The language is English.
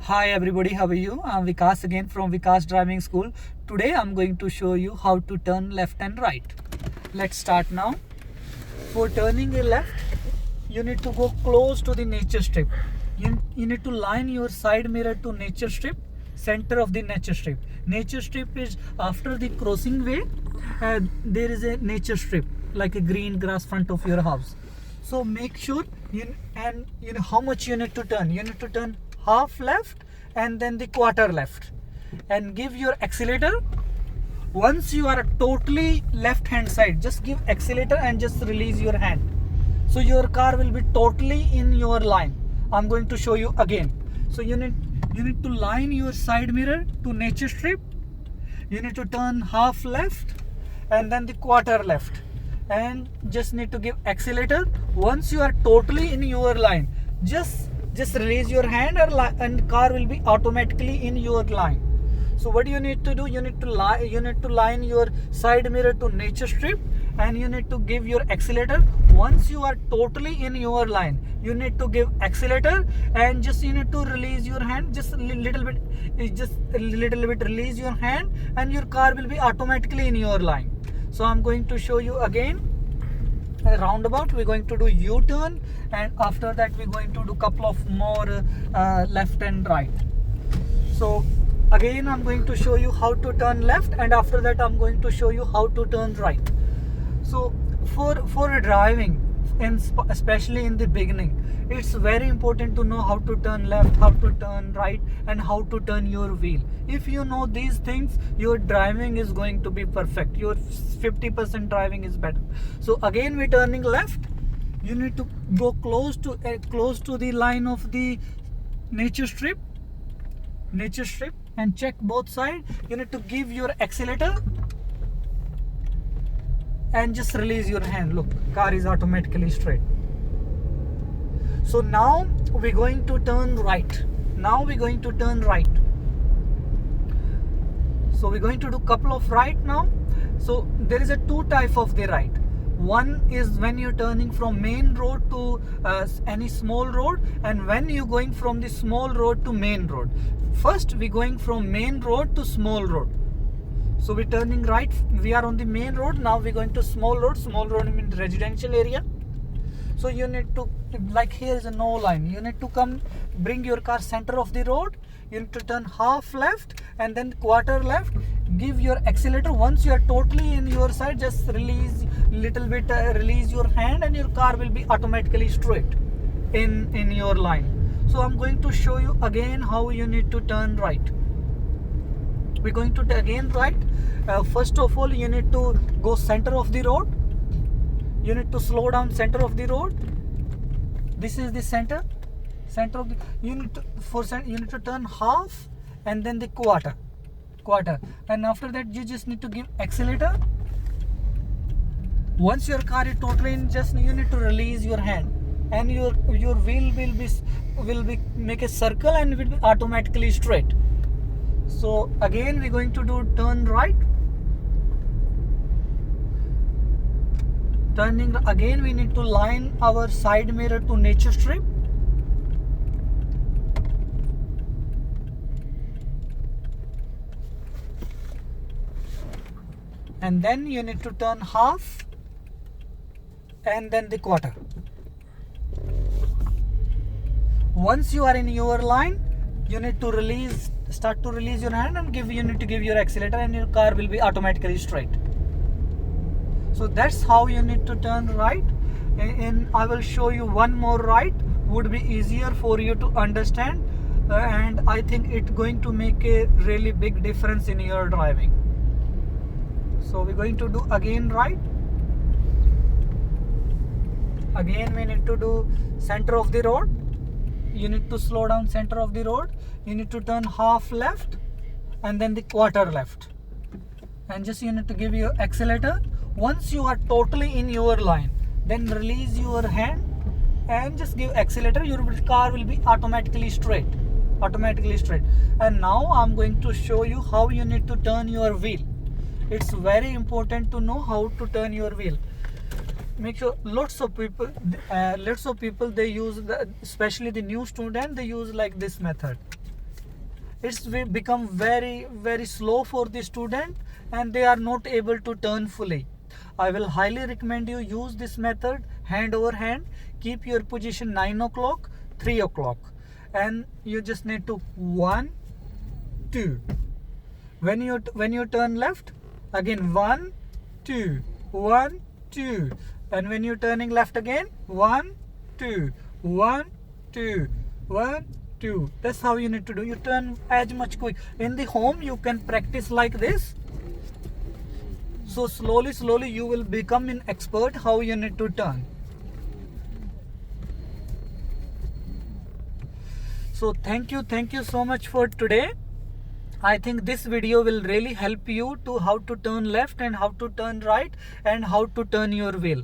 Hi everybody, how are you? I'm Vikas again from Vikas Driving School. Today I'm going to show you how to turn left and right. Let's start now. For turning a left, you need to go close to the nature strip. You need to line your side mirror to nature strip, center of the nature strip. Nature strip is after the crossing way, there is a nature strip like a green grass front of your house. So make sure you know how much you need to turn. You need to turn half left and then the quarter left, and give your accelerator. Once you are totally left hand side, just give accelerator and just release your hand, so your car will be totally in your line. I'm going to show you again. So you need to line your side mirror to nature strip. You need to turn half left and then the quarter left, and just need to give accelerator. Once you are totally in your line, just release your hand, and car will be automatically in your line. So what you need to do, you need to line your side mirror to nature strip, and you need to give your accelerator. Once you are totally in your line, you need to give accelerator, and you need to release your hand just a little bit release your hand, and your car will be automatically in your line. So I'm going to show you again a roundabout. We're going to do U-turn, and after that we're going to do couple of more left and right. So again I'm going to show you how to turn left, and after that I'm going to show you how to turn right. So for driving, and especially in the beginning, it's very important to know how to turn left, how to turn right, and how to turn your wheel. If you know these things, your driving is going to be perfect. Your 50% driving is better. So again we're turning left. You need to go close to the line of the nature strip, and check both sides. You need to give your accelerator and just release your hand. Look, car is automatically straight. So now we're going to turn right. So we're going to do couple of right now. So there is a two type of the right. One is when you're turning from main road to any small road, and when you're going from the small road to main road. First we're going from main road to small road. So we're turning right. We are on the main road. Now we're going to small road. Small road means residential area. So you need to, like here is a no line. You need to bring your car center of the road. You need to turn half left and then quarter left. Give your accelerator. Once you are totally in your side, just release little bit, release your hand, and your car will be automatically straight in your line. So I'm going to show you again how you need to turn right. We're going to again right. First of all, you need to go center of the road. You need to slow down center of the road. This is the center of the. You need to turn half and then the quarter, and after that you just need to give accelerator. Once your car is totally in, you need to release your hand, and your wheel will be make a circle and will be automatically straight. So again we're going to do turn right. Turning again, we need to line our side mirror to nature strip. And then you need to turn half and then the quarter. Once you are in your line, you need to start to release your hand, and you need to give your accelerator, and your car will be automatically straight. So that's how you need to turn right. And I will show you one more right, would be easier for you to understand, and I think it's going to make a really big difference in your driving. So we're going to do again right. Again we need to do center of the road. You need to slow down center of the road. You need to turn half left and then the quarter left, and you need to give your accelerator. Once you are totally in your line, then release your hand and just give accelerator. Your car will be automatically straight. And now I'm going to show you how you need to turn your wheel. It's very important to know how to turn your wheel. Make sure lots of people they use especially the new student, they use like this method. it's will become very slow for the student and they are not able to turn fully. I will highly recommend you use this method, hand over hand. Keep your position 9 o'clock, 3 o'clock, and you just need to 1, 2. When you turn left, again 1, 2, 1, 2, and when you're turning left again, 1, 2, 1, 2, 1, 2. That's how you need to do. You turn as much quick. In the home, you can practice like this. So slowly you will become an expert how you need to turn. So thank you so much for today. I think this video will really help you to how to turn left and how to turn right and how to turn your wheel.